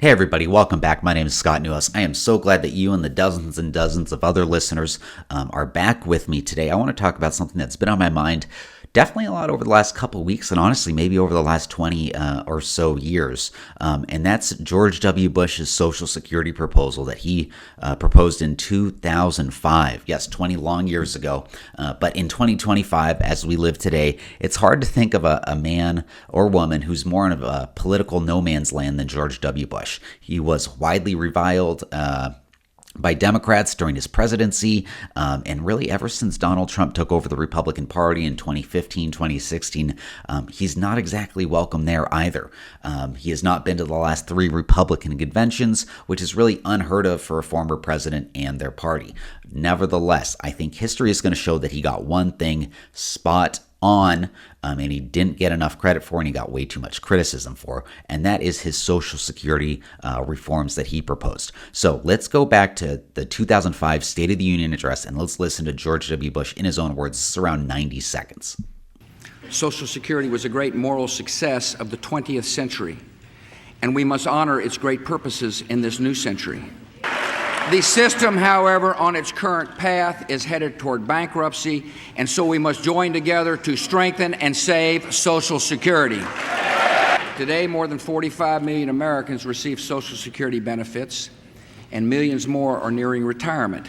Hey everybody, welcome back. My name is Scott Newhouse. I am so glad that you and the dozens and dozens of other listeners are back with me today. I want to talk about something that's been on my mind definitely a lot over the last couple of weeks, and honestly maybe over the last 20 or so years, and that's George W. Bush's Social Security proposal that he proposed in 2005. Yes, 20 long years ago, but in 2025, as we live today, it's hard to think of a man or woman who's more of a political no man's land than George W. Bush. He was widely reviled by Democrats during his presidency, and really ever since Donald Trump took over the Republican Party in 2015, 2016, he's not exactly welcome there either. He has not been to the last 3 Republican conventions, which is really unheard of for a former president and their party. Nevertheless, I think history is going to show that he got one thing spot on, and he didn't get enough credit for, and he got way too much criticism for, and that is his Social Security reforms that he proposed. So let's go back to the 2005 State of the Union address, and let's listen to George W. Bush in his own words. It's around 90 seconds. Social Security was a great moral success of the 20th century, and we must honor its great purposes in this new century. The system, however, on its current path is headed toward bankruptcy, and so we must join together to strengthen and save Social Security. Today, more than 45 million Americans receive Social Security benefits, and millions more are nearing retirement.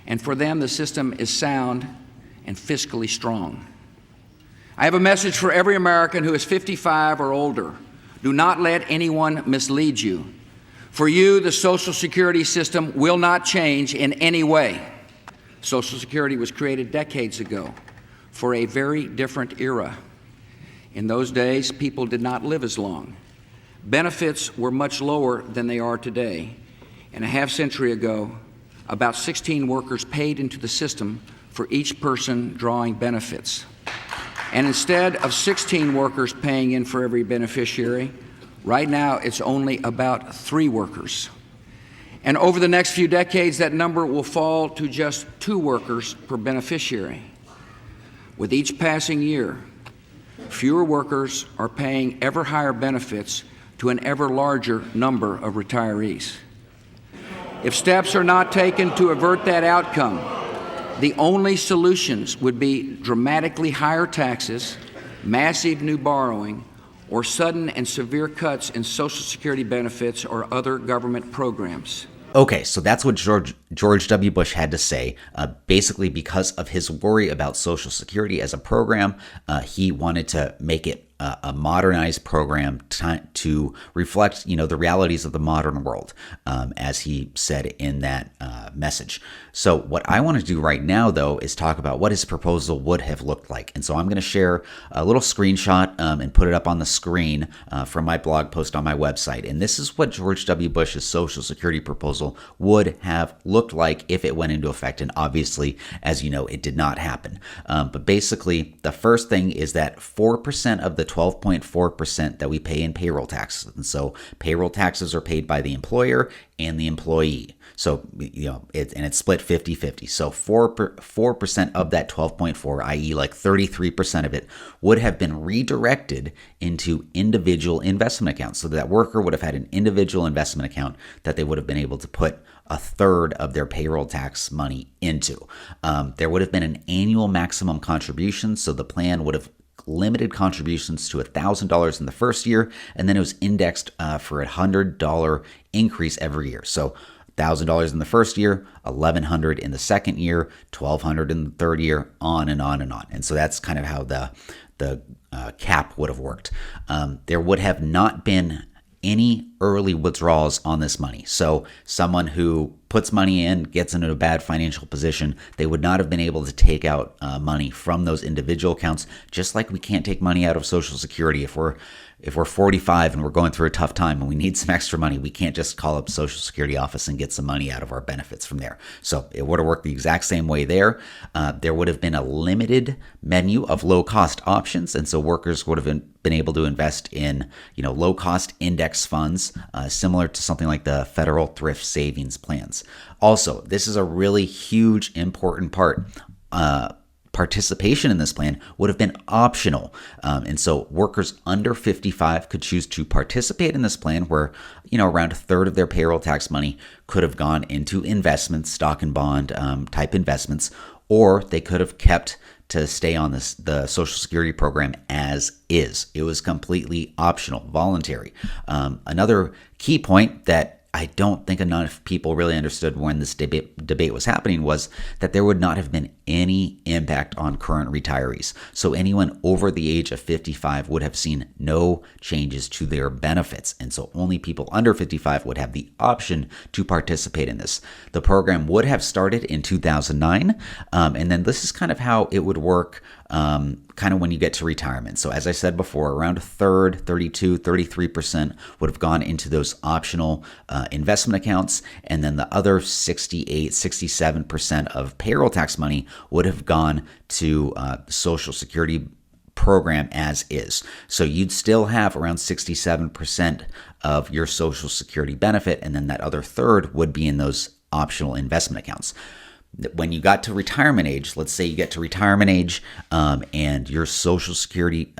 And for them, the system is sound and fiscally strong. I have a message for every American who is 55 or older. Do not let anyone mislead you. For you, the Social Security system will not change in any way. Social Security was created decades ago for a very different era. In those days, people did not live as long. Benefits were much lower than they are today. And a half century ago, about 16 workers paid into the system for each person drawing benefits. And instead of 16 workers paying in for every beneficiary, right now, it's only about 3 workers. And over the next few decades, that number will fall to just 2 workers per beneficiary. With each passing year, fewer workers are paying ever higher benefits to an ever larger number of retirees. If steps are not taken to avert that outcome, the only solutions would be dramatically higher taxes, massive new borrowing, or sudden and severe cuts in Social Security benefits or other government programs. Okay, so that's what George W. Bush had to say. Basically, because of his worry about Social Security as a program, he wanted to make it a modernized program to reflect, the realities of the modern world, as he said in that message. So what I want to do right now, though, is talk about what his proposal would have looked like. And so I'm going to share a little screenshot and put it up on the screen from my blog post on my website. And this is what George W. Bush's Social Security proposal would have looked like if it went into effect. And obviously, as you know, it did not happen. But basically, the first thing is that 4% of the 12.4% that we pay in payroll taxes. And so payroll taxes are paid by the employer and the employee. So, it's split 50-50. So 4% of that 12.4, i.e. like 33% of it, would have been redirected into individual investment accounts. So that worker would have had an individual investment account that they would have been able to put a third of their payroll tax money into. There would have been an annual maximum contribution. So the plan would have limited contributions to $1,000 in the first year, and then it was indexed for a $100 increase every year. So $1,000 in the first year, $1,100 in the second year, $1,200 in the third year, on and on and on. And so that's kind of how the cap would have worked. There would have not been any early withdrawals on this money. So someone who puts money in, gets into a bad financial position, they would not have been able to take out money from those individual accounts, just like we can't take money out of Social Security. If we're 45 and we're going through a tough time and we need some extra money, we can't just call up Social Security office and get some money out of our benefits from there. So it would have worked the exact same way there. There would have been a limited menu of low-cost options, and so workers would have been able to invest in low-cost index funds, similar to something like the federal thrift savings plans. Also, this is a really huge, important part. participation in this plan would have been optional. And so workers under 55 could choose to participate in this plan where, around a third of their payroll tax money could have gone into investments, stock and bond type investments, or they could have kept to stay on the Social Security program as is. It was completely optional, voluntary. Another key point that I don't think enough people really understood when this debate was happening was that there would not have been any impact on current retirees. So anyone over the age of 55 would have seen no changes to their benefits. And so only people under 55 would have the option to participate in this. The program would have started in 2009. And then this is kind of how it would work kind of when you get to retirement. So as I said before, around a third, 32, 33% would have gone into those optional investment accounts. And then the other 68, 67% of payroll tax money would have gone to Social Security program as is. So you'd still have around 67% of your Social Security benefit. And then that other third would be in those optional investment accounts. When you got to retirement age, let's say you get to retirement age and your Social Security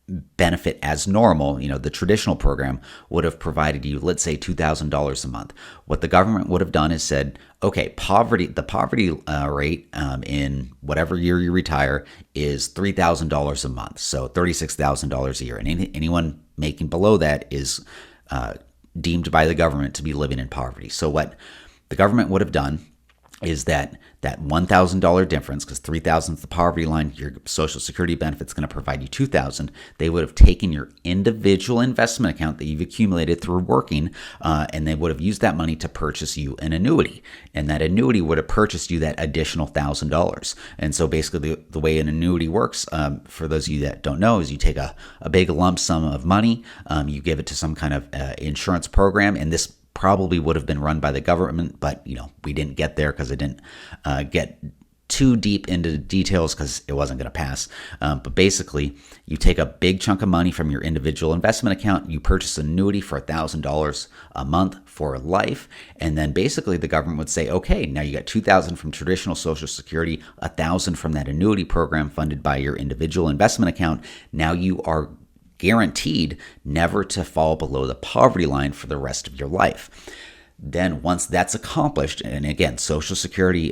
benefit as normal, the traditional program would have provided you, let's say, $2,000 a month. What the government would have done is said, okay, the poverty rate in whatever year you retire is $3,000 a month, so $36,000 a year. And anyone making below that is deemed by the government to be living in poverty. So what the government would have done is that $1,000 difference, because $3,000 is the poverty line, your Social Security benefit's going to provide you $2,000. They would have taken your individual investment account that you've accumulated through working, and they would have used that money to purchase you an annuity. And that annuity would have purchased you that additional $1,000. And so basically the way an annuity works, for those of you that don't know, is you take a big lump sum of money, you give it to some kind of insurance program, and this probably would have been run by the government, but we didn't get there because it didn't get too deep into the details because it wasn't going to pass. But basically, you take a big chunk of money from your individual investment account, you purchase an annuity for $1,000 a month for life, and then basically the government would say, okay, now you got $2,000 from traditional Social Security, $1,000 from that annuity program funded by your individual investment account. Now you are guaranteed never to fall below the poverty line for the rest of your life. Then once that's accomplished, and again, Social Security,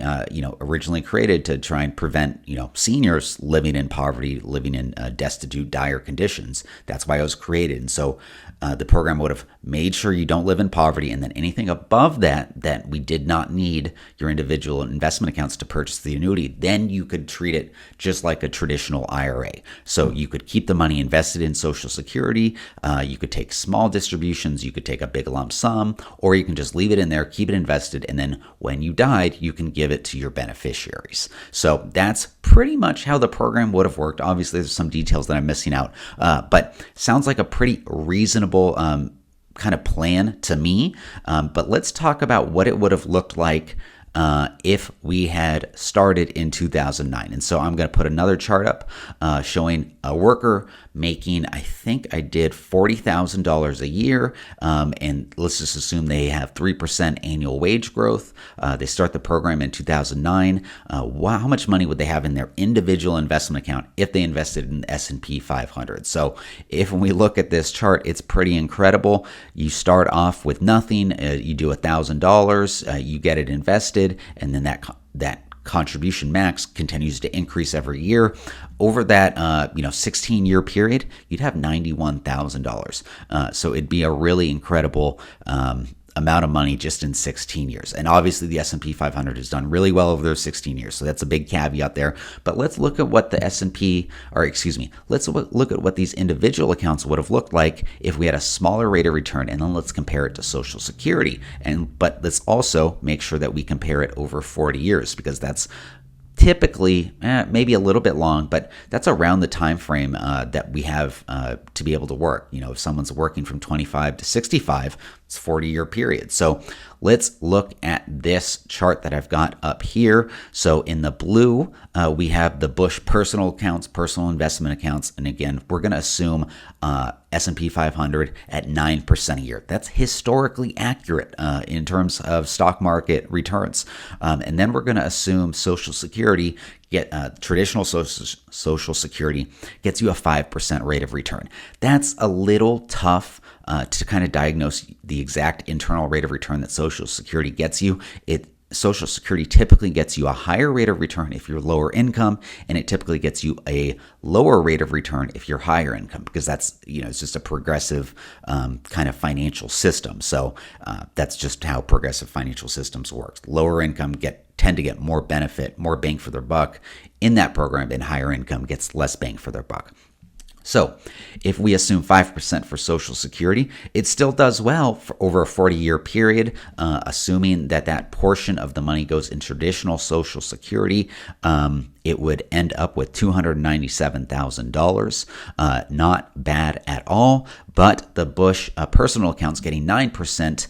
originally created to try and prevent, seniors living in poverty, living in destitute, dire conditions. That's why it was created. And so the program would have made sure you don't live in poverty, and then anything above that we did not need your individual investment accounts to purchase the annuity, then you could treat it just like a traditional IRA. So you could keep the money invested in Social Security, you could take small distributions, you could take a big lump sum, or you can just leave it in there, keep it invested, and then when you died, you can give it to your beneficiaries. So that's pretty much how the program would have worked. Obviously, there's some details that I'm missing out, but sounds like a pretty reasonable kind of plan to me. But let's talk about what it would have looked like if we had started in 2009. And so I'm going to put another chart up showing a worker making, I think I did $40,000 a year. And let's just assume they have 3% annual wage growth. They start the program in 2009. How much money would they have in their individual investment account if they invested in the S&P 500? So when we look at this chart, it's pretty incredible. You start off with nothing. You do $1,000. You get it invested, and then that contribution max continues to increase every year. Over that 16-year period, you'd have $91,000. So it'd be a really incredible amount of money just in 16 years. And obviously the S&P 500 has done really well over those 16 years. So that's a big caveat there. But let's look at what let's look at what these individual accounts would have looked like if we had a smaller rate of return, and then let's compare it to Social Security. But let's also make sure that we compare it over 40 years, because that's typically maybe a little bit long, but that's around the time frame that we have to be able to work. If someone's working from 25 to 65, It's a 40-year period. So let's look at this chart that I've got up here. So in the blue, we have the Bush personal accounts, personal investment accounts. And again, we're going to assume S&P 500 at 9% a year. That's historically accurate in terms of stock market returns. And then we're going to assume Social Security traditional social security gets you a 5% rate of return. That's a little tough to kind of diagnose the exact internal rate of return that Social Security gets you. Social Security typically gets you a higher rate of return if you're lower income, and it typically gets you a lower rate of return if you're higher income, because that's, it's just a progressive kind of financial system. So that's just how progressive financial systems works. Lower income tend to get more benefit, more bang for their buck in that program, and higher income gets less bang for their buck. So if we assume 5% for Social Security, it still does well for over a 40-year period, assuming that portion of the money goes in traditional Social Security. It would end up with $297,000. Not bad at all, but the Bush personal accounts getting 9%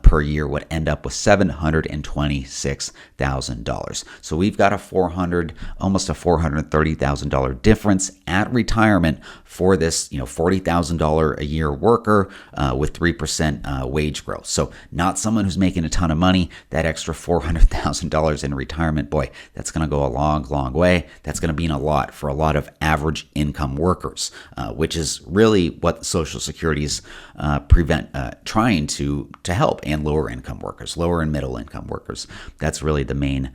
per year would end up with $726,000. So we've got almost a $430,000 difference at retirement for this, $40,000 a year worker with 3% wage growth. So not someone who's making a ton of money. That extra $400,000 in retirement, boy, that's going to go a long, long way. That's going to mean a lot for a lot of average income workers, which is really what Social Security is trying to help, and lower income workers, lower and middle income workers. That's really the main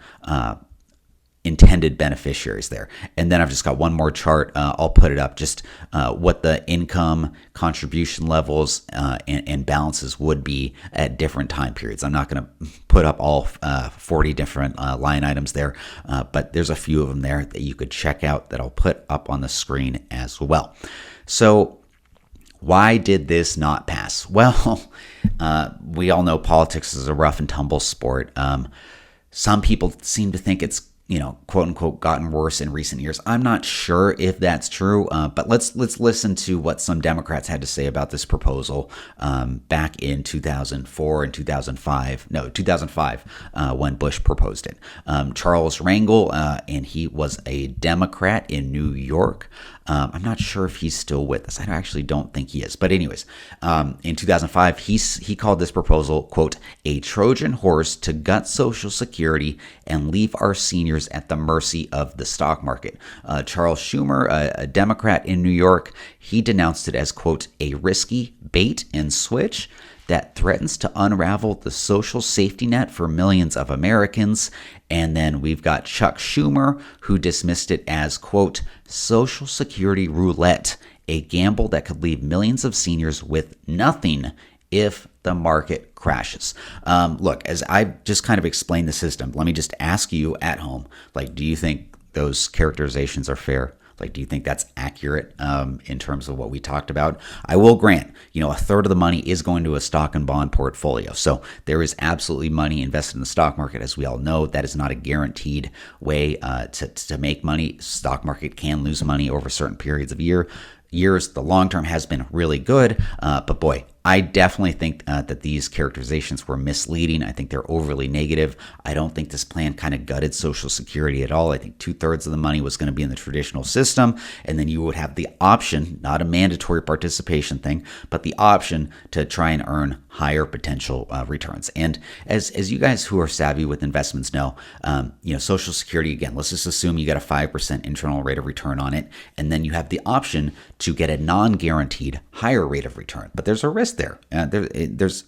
intended beneficiaries there. And then I've just got one more chart. I'll put it up, just what the income contribution levels and balances would be at different time periods. I'm not going to put up all 40 different line items there, but there's a few of them there that you could check out that I'll put up on the screen as well. So why did this not pass? Well, we all know politics is a rough and tumble sport. Some people seem to think it's quote unquote, gotten worse in recent years. I'm not sure if that's true, but let's listen to what some Democrats had to say about this proposal back in 2004 and 2005, when Bush proposed it. Charles Rangel, and he was a Democrat in New York. I'm not sure if he's still with us. I actually don't think he is. But anyways, in 2005, he called this proposal, quote, a Trojan horse to gut Social Security and leave our seniors at the mercy of the stock market. Charles Schumer, a Democrat in New York, he denounced it as, quote, a risky bait and switch that threatens to unravel the social safety net for millions of Americans. And then we've got Chuck Schumer, who dismissed it as, quote, Social Security roulette, a gamble that could leave millions of seniors with nothing if the market crashes. Look, as I've just kind of explained the system, let me just ask you at home, do you think those characterizations are fair? Do you think that's accurate in terms of what we talked about? I will grant, a third of the money is going to a stock and bond portfolio. So there is absolutely money invested in the stock market. As we all know, that is not a guaranteed way to make money. Stock market can lose money over certain periods of years. The long term has been really good, but boy, I definitely think that these characterizations were misleading. I think they're overly negative. I don't think this plan kind of gutted Social Security at all. I think 2/3 of the money was going to be in the traditional system, and then you would have the option, not a mandatory participation thing, but the option to try and earn higher potential returns. And as you guys who are savvy with investments know, Social Security, again, let's just assume you get a 5% internal rate of return on it, and then you have the option to get a non-guaranteed higher rate of return. But there's a risk there. There's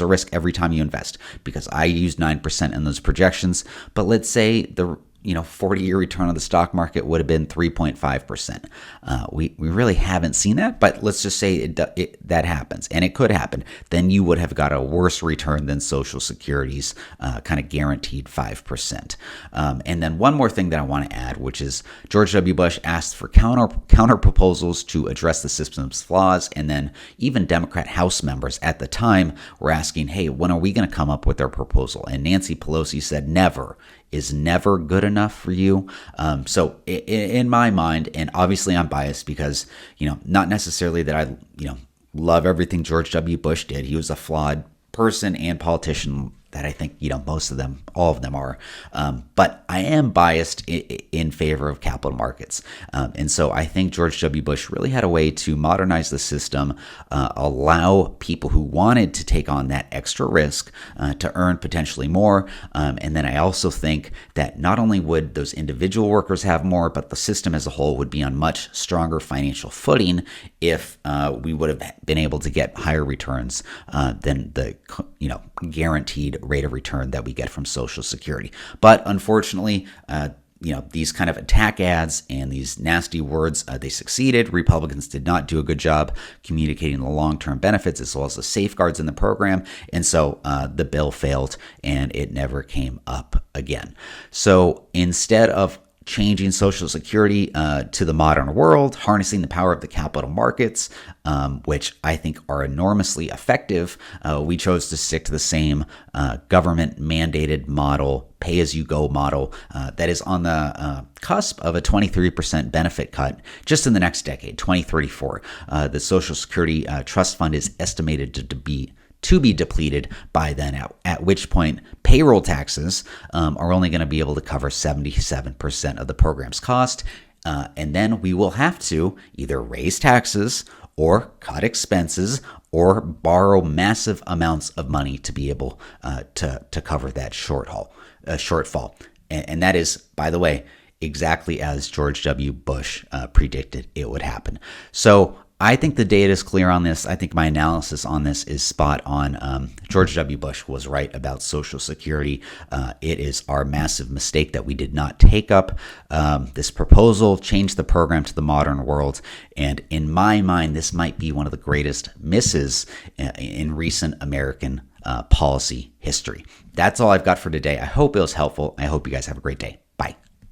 a risk every time you invest, because I used 9% in those projections. But let's say the 40-year return on the stock market would have been 3.5%. We really haven't seen that, but let's just say that happens, and it could happen. Then you would have got a worse return than Social Security's kind of guaranteed 5%. And then one more thing that I want to add, which is George W. Bush asked for counter proposals to address the system's flaws, and then even Democrat House members at the time were asking, hey, when are we going to come up with our proposal? And Nancy Pelosi said never. Is never good enough for you. So in my mind, and obviously I'm biased because, not necessarily that I, love everything George W. Bush did. He was a flawed person and politician that I think, most of them, all of them are. But I am biased in favor of capital markets. And so I think George W. Bush really had a way to modernize the system, allow people who wanted to take on that extra risk to earn potentially more. And then I also think that not only would those individual workers have more, but the system as a whole would be on much stronger financial footing if we would have been able to get higher returns than the guaranteed rate of return that we get from Social Security. But unfortunately, these kind of attack ads and these nasty words, they succeeded. Republicans did not do a good job communicating the long-term benefits as well as the safeguards in the program. And so the bill failed and it never came up again. So instead of changing Social Security to the modern world, harnessing the power of the capital markets, which I think are enormously effective, we chose to stick to the same government-mandated model, pay-as-you-go model that is on the cusp of a 23% benefit cut just in the next decade, 2034. The Social Security Trust Fund is estimated to be depleted by then, at which point payroll taxes are only going to be able to cover 77% of the program's cost. And then we will have to either raise taxes or cut expenses or borrow massive amounts of money to be able to cover that shortfall. And that is, by the way, exactly as George W. Bush predicted it would happen. So I think the data is clear on this. I think my analysis on this is spot on. George W. Bush was right about Social Security. It is our massive mistake that we did not take up this proposal, change the program to the modern world. And in my mind, this might be one of the greatest misses in recent American policy history. That's all I've got for today. I hope it was helpful. I hope you guys have a great day.